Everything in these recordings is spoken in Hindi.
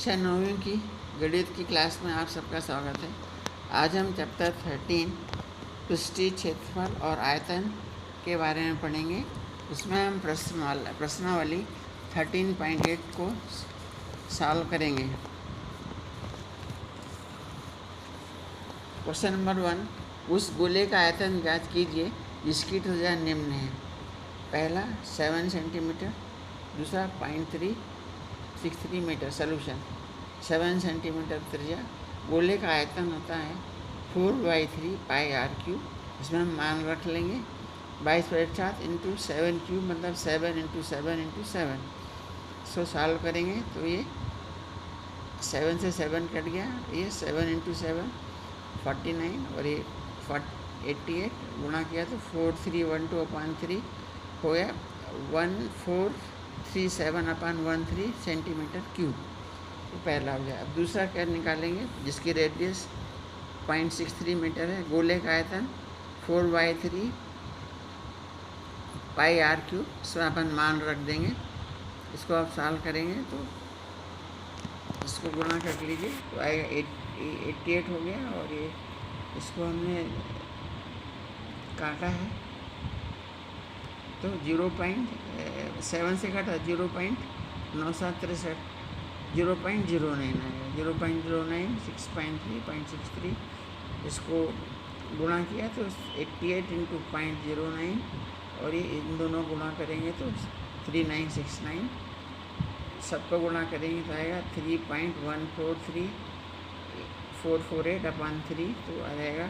कक्षा 9वीं की गणित की क्लास में आप सबका स्वागत है। आज हम चैप्टर 13 पृष्ठीय क्षेत्रफल और आयतन के बारे में पढ़ेंगे। उसमें हम प्रश्नावली 13.8 को सॉल्व करेंगे। क्वेश्चन नंबर 1, उस गोले का आयतन ज्ञात कीजिए जिसकी त्रिज्या निम्न है। पहला 7 सेंटीमीटर, दूसरा 0.363 मीटर। सोल्यूशन 7 सेंटीमीटर त्रिज्या, गोले का आयतन होता है 4/3 पाई आर क्यूब। इसमें हम मान रख लेंगे 22/7 इंटू 7 क्यूब, मतलब 7 इंटू 7 इंटू 7। इसको सॉल्व करेंगे तो ये 7 से 7 कट गया, ये 7 इंटू 7 49 और ये 88 गुणा किया तो 4312/3 हो गया 1437/13 सेंटीमीटर क्यूब। तो पहला हो गया। अब दूसरा क्या निकालेंगे जिसकी रेडियस 0.63 मीटर है। गोले का आयतन 4/3 पाई आर क्यूब। इसमें अपन मान रख देंगे। इसको आप सॉल्व करेंगे तो इसको गुणा कर लीजिए तो आएगा 88 हो गया। और ये इसको हमने काटा है तो 0.7 से काटा 0.9763 0.09 आएगा 0.09 6.3 इसको गुणा किया तो 88 इंटू 0.09 और ये इन दोनों गुणा करेंगे तो 3969। सबको गुणा करेंगे तो आएगा 3.143448/3 तो आ जाएगा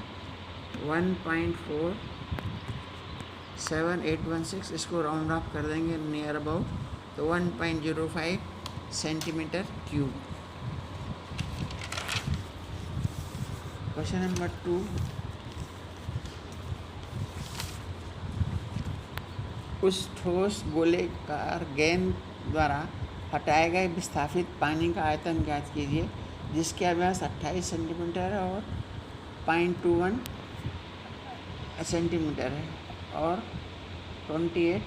1.47816। इसको राउंड ऑफ कर देंगे नियर अबाउट तो 1.05 सेंटीमीटर क्यूब। क्वेश्चन नंबर 2, उस ठोस गोलेकार गेंद द्वारा हटाए गए विस्थापित पानी का आयतन ज्ञात कीजिए जिसका व्यास 28 सेंटीमीटर और 0.21 सेंटीमीटर है और 28।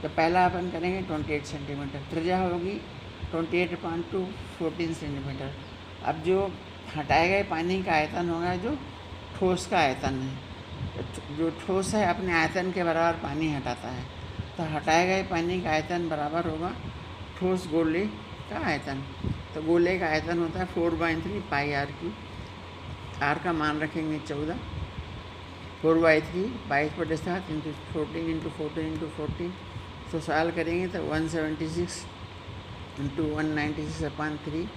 तो पहला अपन करेंगे 28 सेंटीमीटर। त्रिज्या होगी 28/2 14 सेंटीमीटर। अब जो हटाए गए पानी का आयतन होगा जो ठोस का आयतन है। जो ठोस है अपने आयतन के बराबर पानी हटाता है, तो हटाए गए पानी का आयतन बराबर होगा ठोस गोले का आयतन। तो गोले का आयतन होता है 4/3 पाई आर क्यूब। आर का मान रखेंगे 14, 4/3 22/7 इंटू 14 इंटू 14 इंटू 14। तो सॉल्व करेंगे तो 176 इंटू 196/3।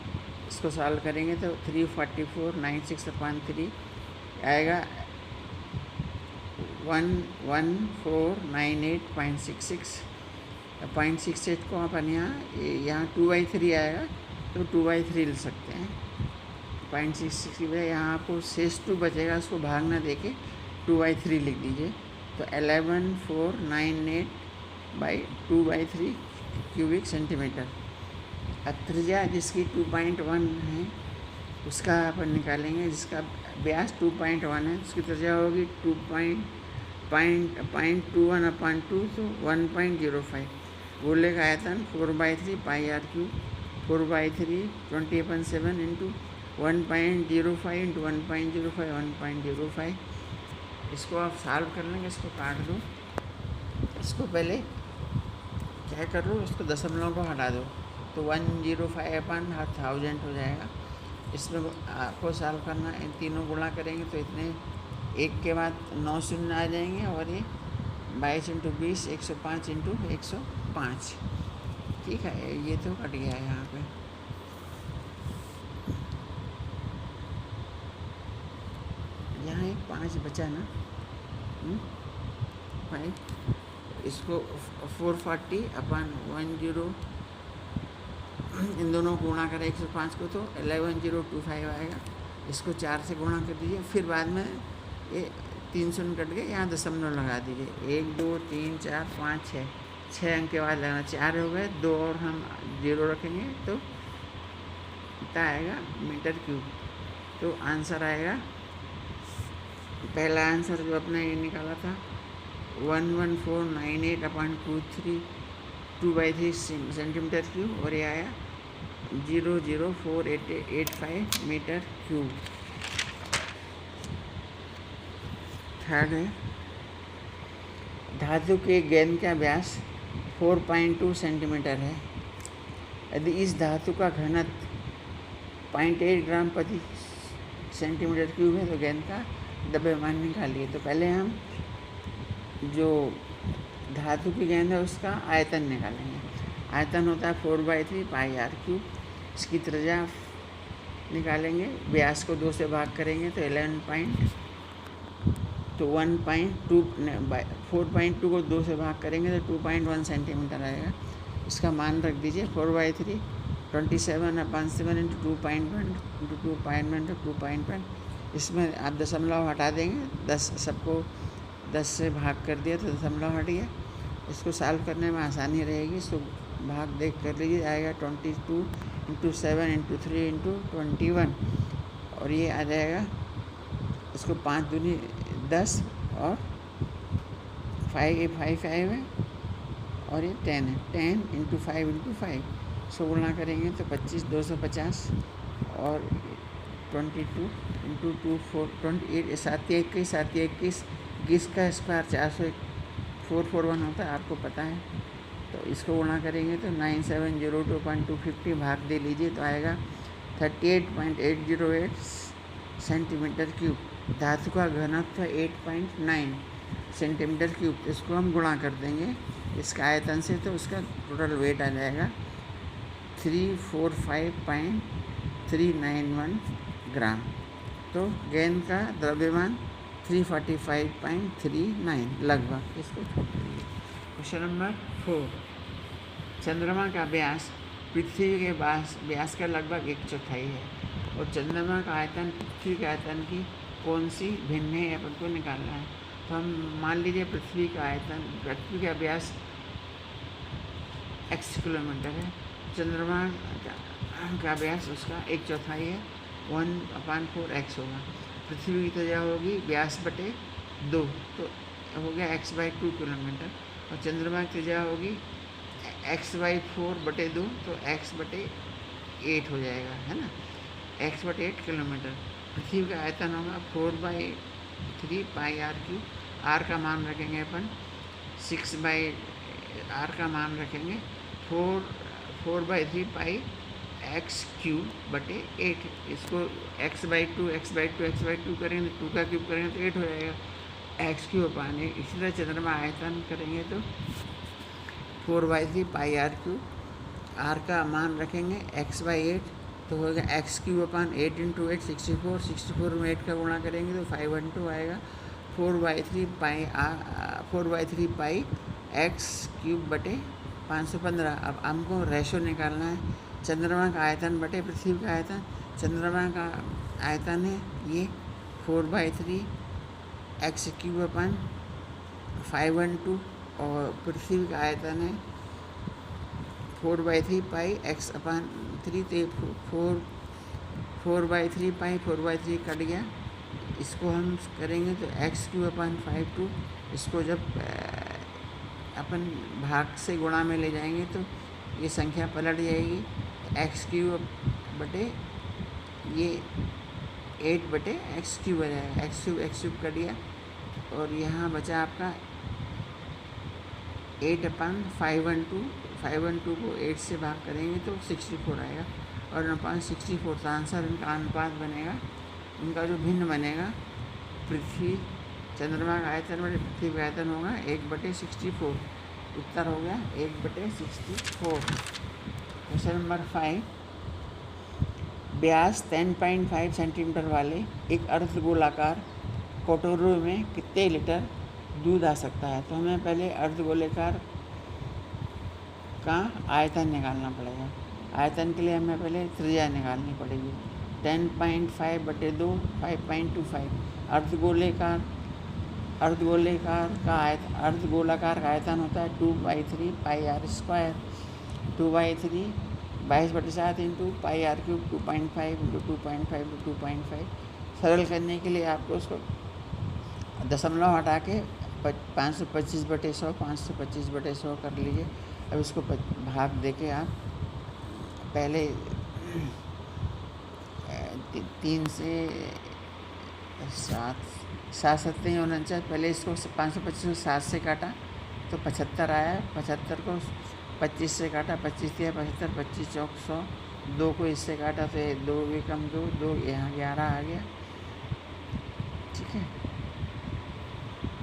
इसको सॉल्व करेंगे तो 34496/3 आएगा 11498.66। 0.68 को अपन यहाँ 2/3 आएगा तो 2/3 लिख सकते हैं। 0.66 की वजह यहाँ आपको शेष 2 बचेगा, उसको भाग ना देके 2/3 लिख दीजिए तो 11498/2/3 क्यूबिक सेंटीमीटर। अब त्रिज्या जिसकी 2.1 है उसका अपन निकालेंगे, जिसका व्यास 2.1 है उसकी त्रिज्या होगी 0.21/2 तो 1.05। गोले का आयतन 4/3 पाई आर क्यूब। 4/3 20/7 into 1.05 into 1.05 1.05। इसको आप सॉल्व कर लेंगे। इसको काट दो, इसको पहले क्या कर लो, इसको दशमलव को हटा दो तो 105/1000 हो जाएगा। इसमें आपको सॉल्व करना, इन तीनों गुणा करेंगे तो इतने एक के बाद 9 शून्य आ जाएंगे और ये 22 इंटू 20 105 इंटू 105। ठीक है, ये तो कट गया है यहाँ पे। यहाँ एक 5 बचा ना, 5। इसको 440/10 इन दोनों को गुणा करें 105 को तो 11025 आएगा। इसको 4 से गुणा कर दीजिए, फिर बाद में ये 3 शून्य कट गए, यहाँ दशमलव लगा दीजिए। 1 2 3 4 5 6 अंक के बाद लगाना, 4 हो गए, 2 और हम 0 रखेंगे तो कितना आएगा मीटर क्यूब। तो आंसर आएगा, पहला आंसर जो अपने ये निकाला था 11498/2/3 सेंटीमीटर क्यूब और ये आया 0.00485 मीटर क्यूब। थर्ड है, धातु के गेंद का व्यास 4.2 सेंटीमीटर है। यदि इस धातु का घनत्व 0.8 ग्राम प्रति सेंटीमीटर क्यूब है तो गेंद का द्रव्यमान निकालिए। तो पहले हम जो धातु की गेंद है उसका आयतन निकालेंगे। आयतन होता है 4/3 पाई आर क्यूब। इसकी त्रिज्या निकालेंगे, व्यास को 2 से भाग करेंगे तो 4.2 को 2 से भाग करेंगे तो 2.1 सेंटीमीटर आएगा। इसका मान रख दीजिए 4/3 27/7 इंटू 2.1 इंटू 2.1 तो 2.1। इसमें आप दशमलव हटा देंगे, 10 सबको 10 से भाग कर दिया तो दशमलव हट गया। इसको सॉल्व करने में आसानी रहेगी, इसको भाग देख कर लीजिए, आएगा 22 इंटू 7 इंटू 3 इंटू 21 और ये आ जाएगा, इसको 5 दूनी 10 और 5 है और ये 10 है। 10 इंटू 5 इंटू 5 सो गुणा करेंगे तो 25 250 और 22 इंटू 2 4 28 7 21 21 का स्क्वायर 441 होता है, आपको पता है। तो इसको गुणा करेंगे तो 9702.250 भाग दे लीजिए तो आएगा 38.808 सेंटीमीटर क्यूब। धातु का घनत्व 8.9 सेंटीमीटर क्यूब। इसको हम गुणा कर देंगे इसका आयतन से तो उसका टोटल वेट आ जाएगा 345.391 ग्राम। तो गेंद का द्रव्यमान 345.39 लगभग। इसको छोड़ दीजिए। क्वेश्चन नंबर 4, चंद्रमा का व्यास पृथ्वी के व्यास का लगभग 1/4 है और चंद्रमा का आयतन पृथ्वी के आयतन की कौन सी भिन्न है, अपन को निकालना है। तो हम मान लीजिए पृथ्वी का व्यास x किलोमीटर है, चंद्रमा का व्यास उसका 1/4 है, 1/4x होगा। पृथ्वी की त्रिज्या होगी व्यास बटे 2 तो हो गया x/2 किलोमीटर और चंद्रमा की त्रिज्या होगी x/4 बटे 2 तो x/8 हो जाएगा, है ना, x/8 किलोमीटर। पृथ्वी का आयतन होगा 4/3 पाई आर क्यूब। आर का मान रखेंगे अपन 6/r का मान रखेंगे 4/3 पाई एक्स क्यूब बटे 8। इसको x/2 करेंगे, 2 का क्यूब करेंगे तो 8 हो जाएगा, एक्स क्यूब अपान 8। इसी तरह चंद्रमा आयतन करेंगे तो 4/3 पाई आर क्यूब। आर का मान रखेंगे x/8 तो होगा एक्स क्यूब अपान 8 इंटू 8 64 में 8 का गुणा करेंगे तो 512 आएगा। 4/3 पाई एक्स क्यूब बटे 515। अब हमको रेशो निकालना है चंद्रमा का आयतन बटे पृथ्वी का आयतन। चंद्रमा का आयतन है ये 4/3 एक्स क्यूब अपान 512 और पृथ्वी का आयतन है 4/3 पाई एक्स अपान 3 तो 4/3 पाई 4/3 कट गया। इसको हम करेंगे तो एक्स क्यूब अपान 52। इसको जब अपन भाग से गुणा में ले जाएंगे तो ये संख्या पलट जाएगी, एक्स क्यूब बटे ये 8/एक्स क्यूब आ जाएगा। एक्स क्यूब कट गया और यहाँ बचा आपका 8/512 को 8 से भाग करेंगे तो 64 आएगा और 64 का आंसर इनका अनुपात बनेगा। इनका जो भिन्न बनेगा पृथ्वी चंद्रमा का आयतन बटे पृथ्वी का आयतन होगा 1/64। उत्तर हो गया 1/64। क्वेश्चन नंबर 5, व्यास 10.5 सेंटीमीटर वाले एक अर्धगोलाकार कटोरे में कितने लीटर दूध आ सकता है। तो हमें पहले अर्धगोलाकार का आयतन निकालना पड़ेगा। आयतन के लिए हमें पहले त्रिज्या निकालनी पड़ेगी। 10.5/2 5.25। अर्धगोलाकार का आयतन होता है 2/3 pi r square. 2/3 22/7 into pi r cube 2.5 into 2.5 into 2.5। सरल करने के लिए आपको उसको दशमलव हटा के 525/100 525/100 कर लीजिए। अब इसको भाग दे के आप पहले तीन से सात, सात सत्ते 49। पहले इसको 525 को 7 से काटा तो 75 आया। 75 को 25 से काटा, 25 दिया 75, 25 चौक 100। 2 को इससे काटा तो 2 भी कम 2 यहाँ 11 आ गया। ठीक है,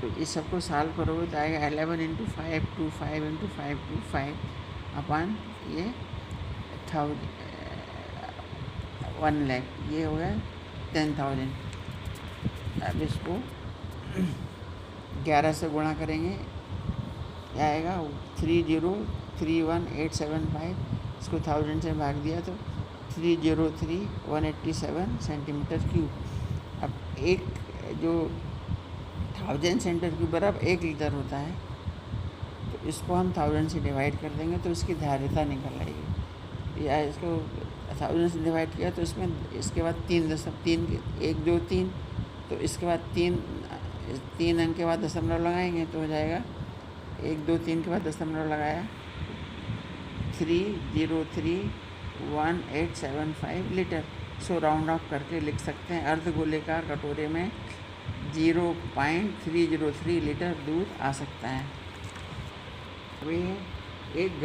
तो इस सबको सॉल्व करोगे तो आएगा 11 इंटू 5 टू 5 इंटू 5 टू 5 अपन ये 1 लाख, ये हो गया 10,000। अब इसको 11 से गुणा करेंगे, क्या आएगा 3031,875। इसको 1000 से भाग दिया तो 303,187 सेंटीमीटर क्यूब। अब एक जो 1000 सेंटीमीटर क्यूब बराबर 1 लीटर होता है, तो इसको हम 1000 से डिवाइड कर देंगे तो इसकी धारिता निकल आएगी। या इसको 1000 से डिवाइड किया तो इसमें इसके बाद 3 1 2 3, तो इसके बाद 3 अंक के बाद दशमलव लगाएंगे तो हो जाएगा 1 2 3 के बाद दशमलव लगाया 303,1875 लीटर। सो राउंड ऑफ करके लिख सकते हैं अर्धगोलेकार कटोरे में 0.303 लीटर दूध आ सकता है। वे एक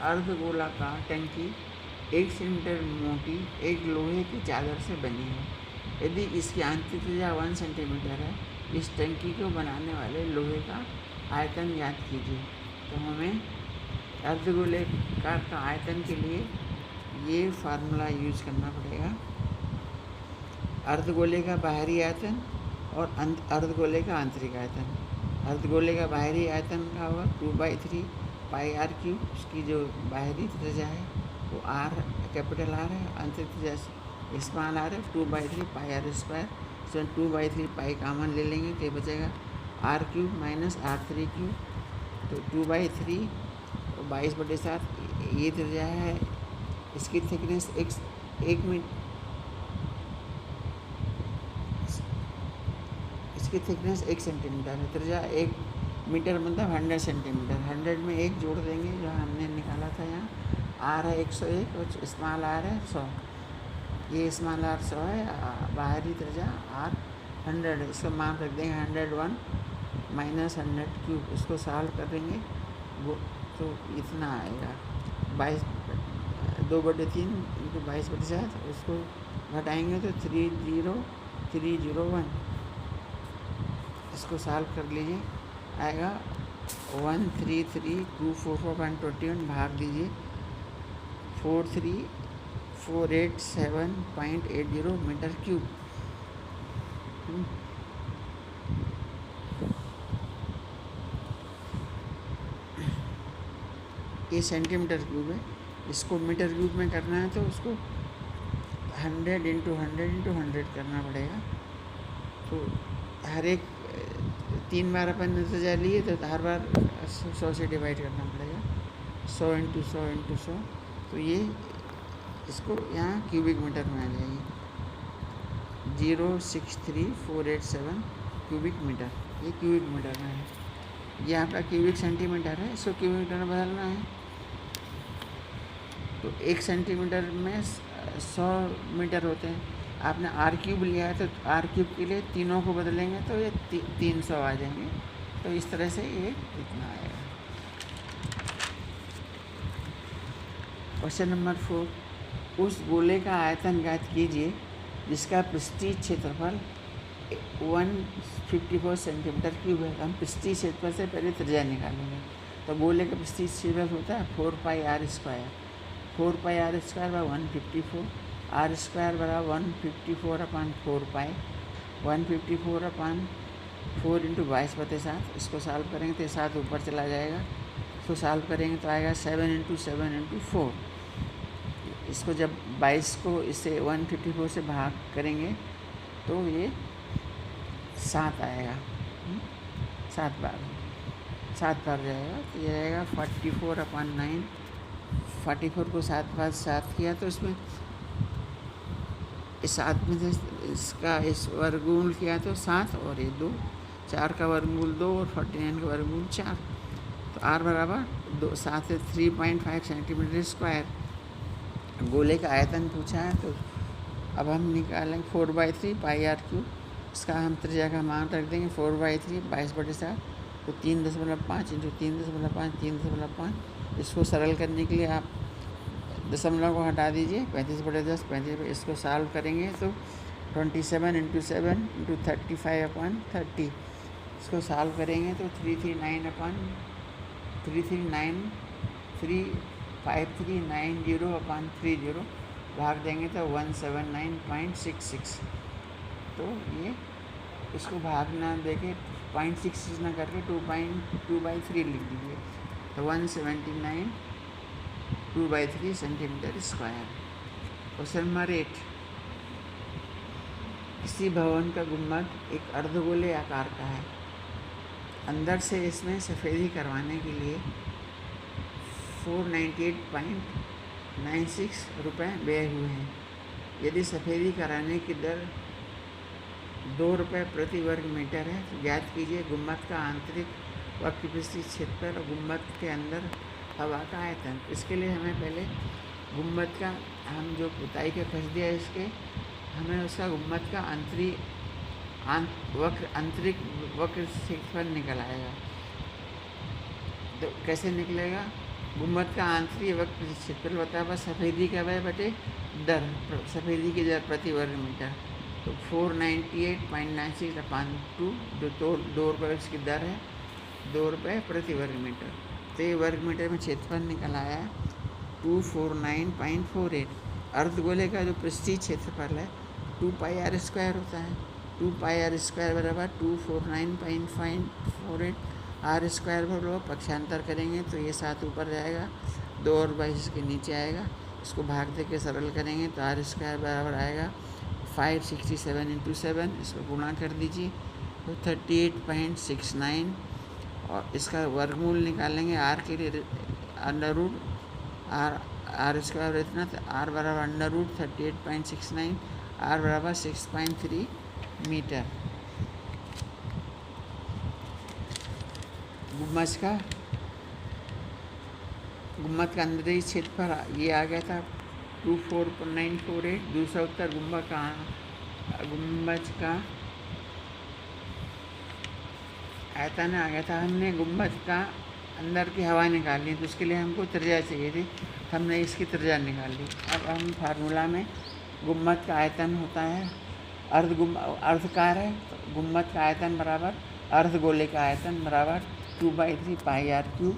अर्धगोलाकार टंकी 1 सेंटीमीटर मोटी एक लोहे की चादर से बनी है। यदि इसकी आंतरिक त्रिज्या 1 सेंटीमीटर है, इस टंकी को बनाने वाले लोहे का आयतन ज्ञात कीजिए। तो हमें अर्धगोलेकार का आयतन के लिए ये फार्मूला यूज करना पड़ेगा। अर्धगोले का बाहरी आयतन और अर्धगोले का आंतरिक आयतन। अर्धगोले का बाहरी आयतन का होगा 2/3 पाई r क्यूब। उसकी जो बाहरी त्रिज्या है वो r कैपिटल R है, आंतरिक त्रिज्या स्मॉल r है 2/3 पाई r स्क्वायर। तो 2/3 पाई कामन ले लेंगे तो ये बचेगा r cube minus r3 cube. तो 2/3 और 22/7 ये त्रिज्या है। इसकी थिकनेस 1 मीटर, इसकी थिकनेस 1 सेंटीमीटर है। त्रिज्या 1 मीटर मतलब 100 सेंटीमीटर। 100 में 1 जोड़ देंगे जो हमने निकाला था यहाँ। r है 101 और स्मॉल r है 100। ये स्मॉल r 100 है, बाहरी त्रिज्या r 100 है। इसका मान रख देंगे 101 माइनस 100 क्यूब। इसको सॉल्व करेंगे वो तो इतना आएगा 2/3 इंटू 22/7। उसको घटाएंगे तो 30301। इसको सॉल्व कर लीजिए, आएगा 133,244.21 भाग दीजिए 43,487.80 मीटर क्यूब। ये सेंटीमीटर क्यूब है। इसको मीटर क्यूब में करना है तो उसको 100 इंटू 100 करना पड़ेगा। तो हर एक 3 बार अपन नतीजा लिए तो हर बार 100 से डिवाइड करना पड़ेगा। 100 इंटू 100। तो ये इसको यहाँ क्यूबिक मीटर में आ जाएगी 063,487 क्यूबिक मीटर। ये क्यूबिक मीटर में है। ये आपका क्यूबिक सेंटीमीटर है, इसको क्यूबिक मीटर में बदलना है। तो 1 सेंटीमीटर में 100 मीटर होते हैं। आपने r क्यूब लिया है तो r क्यूब के लिए तीनों को बदलेंगे तो ये 300 आ जाएंगे। तो इस तरह से ये इतना आएगा। क्वेश्चन नंबर 4, उस गोले का आयतन ज्ञात कीजिए जिसका पृष्ठीय क्षेत्रफल 154 सेंटीमीटर क्यूब है। हम पृष्ठीय क्षेत्रफल से पहले त्रिज्या निकालेंगे। तो गोले का पृष्ठीय क्षेत्रफल होता है 4 पाई r square. 4 pi r square by 154, r square बराबर 154/4 पाई। 154/4 इंटू 22/7। इसको सॉल्व करेंगे तो 7 ऊपर चला जाएगा। इसको सॉल्व करेंगे तो आएगा 7 इंटू 4। इसको जब 22 को इससे 154 से भाग करेंगे तो ये 7 आएगा। 7 बार जाएगा तो ये आएगा 44/9। 44 को 7 बार 7 किया तो इसमें इस 7 में से इसका इस वर्गमूल किया तो 7 और ये 2। 4 का वर्गमूल 2 और 49 का वर्गमूल 4। तो r बराबर 7 से 3.5 सेंटीमीटर स्क्वायर। गोले का आयतन पूछा है, तो अब हम निकालेंगे 4/3 पाई आर क्यूब। इसका हम त्रिज्या का मान रख देंगे 4/3 22/7, तो 3.5 इंटू 3.5 3.5। इसको सरल करने के लिए आप दशमलव को हटा दीजिए, 35/10 35। इसको सॉल्व करेंगे तो 27 इंटू 7 इंटू 35/30। इसको सॉल्व करेंगे तो 339/35390/30 भाग देंगे तो 179.66। तो ये इसको भागना देके 0.66 ना करके 2/3 लिख दीजिए, तो 179 2/3 सेंटीमीटर स्क्वायर। क्वेश्चन नंबर 8, किसी भवन का गुंबद एक अर्धगोले आकार का है। अंदर से इसमें सफ़ेदी करवाने के लिए 498.96 रुपये व्यय हुए हैं। यदि सफ़ेदी कराने की दर 2 रुपये प्रति वर्ग मीटर है, तो ज्ञात कीजिए गुंबद का आंतरिक वक्रपृष्ठीय क्षेत्रफल और गुंबद के अंदर हवा का आयतन। इसके लिए हमें पहले गुंबद का, हम जो पुताई का खर्च दिया है इसके, हमें उसका गुंबद का आंतरिक वक्र क्षेत्रफल निकल आएगा। तो कैसे निकलेगा? गुंबद का आंतरिक वक्र क्षेत्रफल होता है सफ़ेदी का व्यय बटे दर, सफ़ेदी की दर प्रति वर्ग मीटर। तो 498.96/2, जो 2 रुपये इसकी दर है, 2 रुपये प्रति वर्ग मीटर। तो ये वर्ग मीटर में क्षेत्रफल निकल आया 249.48। अर्धगोले का जो पृष्ठीय क्षेत्रफल है 2πr² होता है। 2πr² बराबर 249.48 r² बोलो, पक्षांतर करेंगे तो ये 7 ऊपर जाएगा, 2 और 22 के नीचे आएगा। इसको भाग दे के सरल करेंगे तो r² बराबर आएगा 567 इंटू 7। इसको गुणा कर दीजिए तो 38.69, और इसका वर्गमूल निकालेंगे r के लिए अंडर रूट r² इतना, तो r बराबर अंडर रूट 38.69, r बराबर 6.3 मीटर। गुंबद का अंदरूनी क्षेत्रफल ये आ गया था 24.948। दूसरा उत्तर गुंबद का आयतन आ गया था। हमने गुंबद का अंदर की हवा निकाली, तो उसके लिए हमको त्रिज्या चाहिए थी, हमने इसकी त्रिज्या निकाल ली। अब हम फार्मूला में गुंबद का आयतन होता है अर्धकार है, तो गुंबद का आयतन बराबर अर्धगोले का आयतन बराबर 2/3 pi r cube.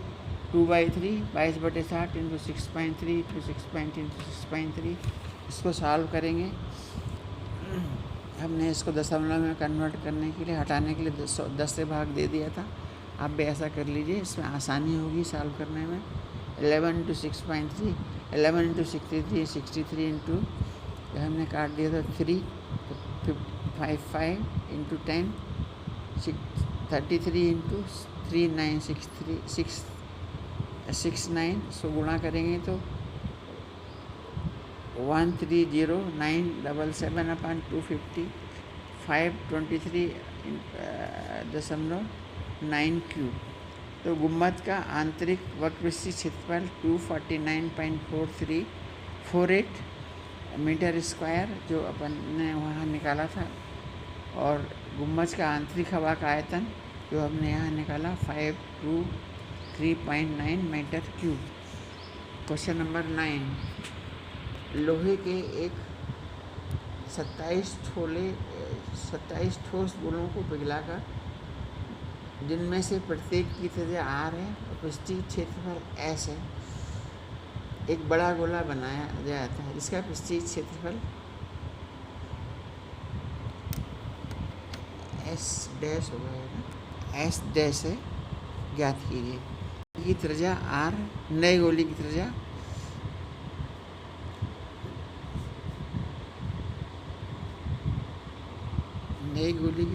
2/3 22/60 into 6.3 into 6.3। इसको सॉल्व करेंगे। हमने इसको दशमलव में कन्वर्ट करने के लिए, हटाने के लिए 10 से भाग दे दिया था। आप भी ऐसा कर लीजिए, इसमें आसानी होगी सॉल्व करने में। 11 इंटू 6.3, 11 इंटू 63 63 इंटू हमने काट दिया था 3, तो 55 इंटू 10 33 इंटू 3969। इसको गुणा करेंगे तो 130,977/250 523.9 क्यूब। तो गुंबद का आंतरिक वक्रपृष्ठीय क्षेत्रफल 249.48 मीटर स्क्वायर जो अपन ने वहाँ निकाला था, और गुंबद का आंतरिक हवा का आयतन जो हमने यहाँ निकाला 523.9 मीटर क्यूब। क्वेश्चन नंबर 9, लोहे के एक 27 ठोस गोलों को पिघलाकर, जिनमें से प्रत्येक की त्रिज्या r है और पृष्ठीय क्षेत्रफल s है, एक बड़ा गोला बनाया जाता है जिसका पृष्ठीय क्षेत्रफल s डैश हो गया, s डैश है, ज्ञात कीजिए। ये त्रिज्या r, नए गोले की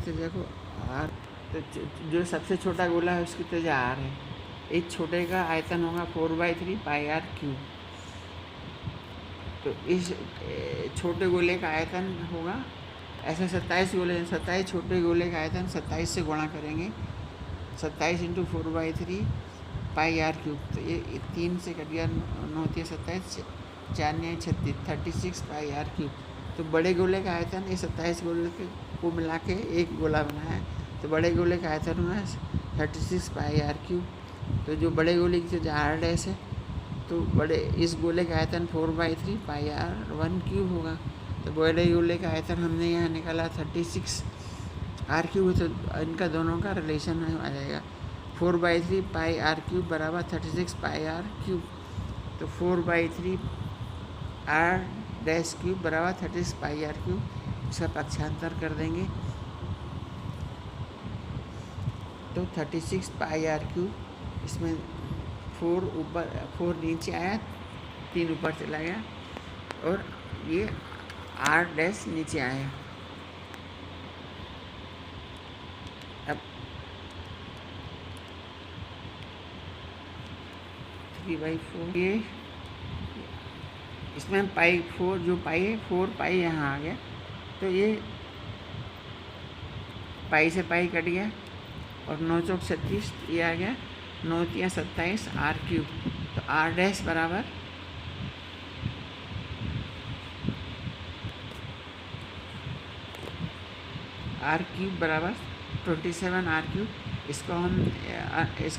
त्रिज्या को r, तो जो सबसे छोटा गोला है उसकी त्रिज्या r है। एक छोटे का आयतन होगा 4/3 पाई आर क्यूब। तो इस छोटे गोले का आयतन होगा, ऐसे 27 गोले, 27 छोटे गोले का आयतन 27 से गुणा करेंगे, 27 इंटू 4/3 पाई आर क्यूब। तो ये 3 से कट गया, 9 × 27 4 9 36 36 पाई आर क्यूब। तो बड़े गोले का आयतन ये 27 गोले को मिला के एक गोला बना है। तो बड़े गोले का आयतन हुआ 36 पाई आर क्यूब। तो जो बड़े गोले की जो आर डैश है, तो बड़े इस गोले का आयतन 4/3 पाई आर 1 क्यूब होगा। तो बड़े गोले का आयतन हमने यहाँ निकाला 36 आर क्यूब। तो इनका दोनों का रिलेशन आ जाएगा 4/3 पाई आर क्यूब बराबर 36 पाई आर क्यूब। तो 4/3 आर डैश क्यूब बराबर 36 पाई आर क्यूब। इसका पक्षांतर कर देंगे तो 36 पाई आर क्यूब। इसमें 4 नीचे आया, 3 ऊपर चला गया और ये आर डैश नीचे आया। अब 3/4 ये इसमें पाई 4 जो पाई है 4 पाई यहाँ आ गया। तो ये पाई से पाई कट गया और 9 चौक 36 ये आ गया, 9 तिया 27 आर क्यूब। तो आर डैश बराबर आर क्यूब बराबर 27 आर क्यूब। इसका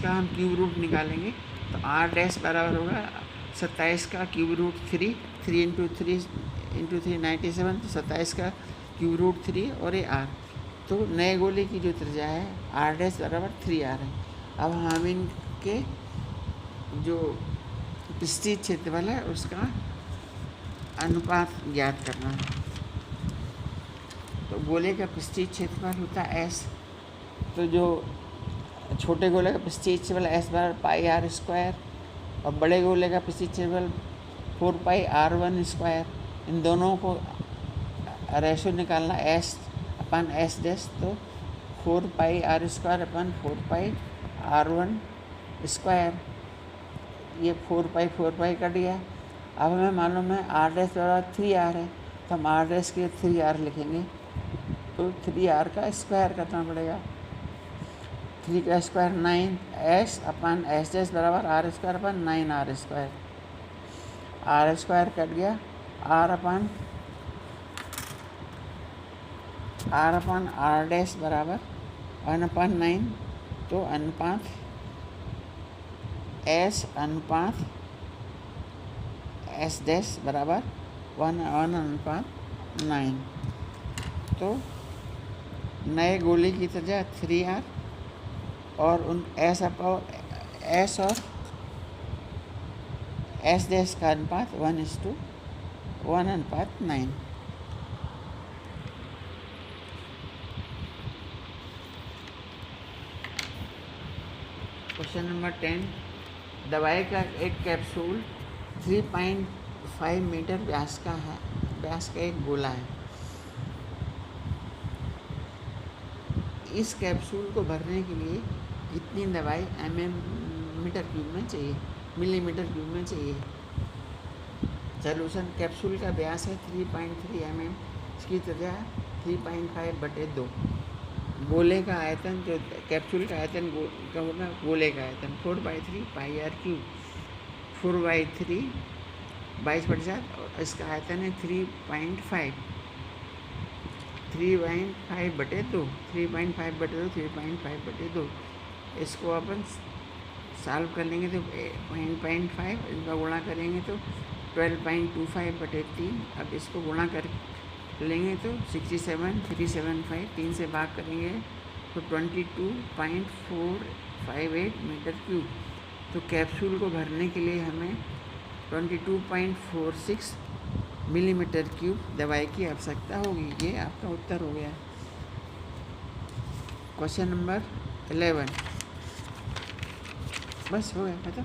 हम क्यूब रूट निकालेंगे। तो आर डैश बराबर होगा 27 का क्यूब रूट 3 3 × 3 × 3 97। तो 27 का क्यूब रूट 3 और ये आर। तो नए गोले की जो त्रिज्या है आर डैश बराबर 3r है। अब हम इनके जो पृष्ठीय क्षेत्रफल है उसका अनुपात ज्ञात करना है। तो गोले का पृष्ठीय क्षेत्रफल होता है s। तो जो छोटे गोले का पृष्ठीय क्षेत्रफल s बराबर पाई आर स्क्वायर और बड़े गोले का पृष्ठीय क्षेत्रफल 4 पाई r1 स्क्वायर। इन दोनों को रेशो निकालना s/s डैश। तो 4 पाई r स्क्वायर अपन 4 पाई r1 स्क्वायर। ये 4 पाई कट गया। अब हमें मालूम है r डैश बराबर 3r है। तो हम r डैश के 3r लिखेंगे। तो 3r का स्क्वायर करना पड़ेगा। 3 का स्क्वायर 9 s/s डैश बराबर r square upon 9r square. r square cut गया, r डैश बराबर 1/9। तो अनुपात s डैश बराबर 1/9। तो नए गोले की त्रिज्या 3r और उन s और s डैश का अनुपात 1:1/9। Question number 10। दवाई का एक कैप्सूल 3.5 मीटर व्यास का एक गोला है। इस कैप्सूल को भरने के लिए कितनी दवाई मिलीमीटर क्यूब में चाहिए। सॉल्यूशन। कैप्सूल का व्यास है 3.3 mm। इसकी त्रिज्या 3.5/2। गोले का आयतन जो कैप्सूल का आयतन का होगा गोले का आयतन 4/3 पाई आर क्यूब। 4/3 22/7 और इसका आयतन है 3.5/2। 3.5/2 इसको अपन सॉल्व कर लेंगे तो 0.5 इनका गुणा करेंगे तो 12.25/3। अब इसको गुणा कर लेंगे तो 67,375 3 से भाग करेंगे तो 22.458 मीटर क्यूब। तो कैप्सूल को भरने के लिए हमें 22.46 मिलीमीटर क्यूब दवाई की आवश्यकता होगी। ये आपका उत्तर हो गया। क्वेश्चन नंबर 11 बस हो गया खत्म।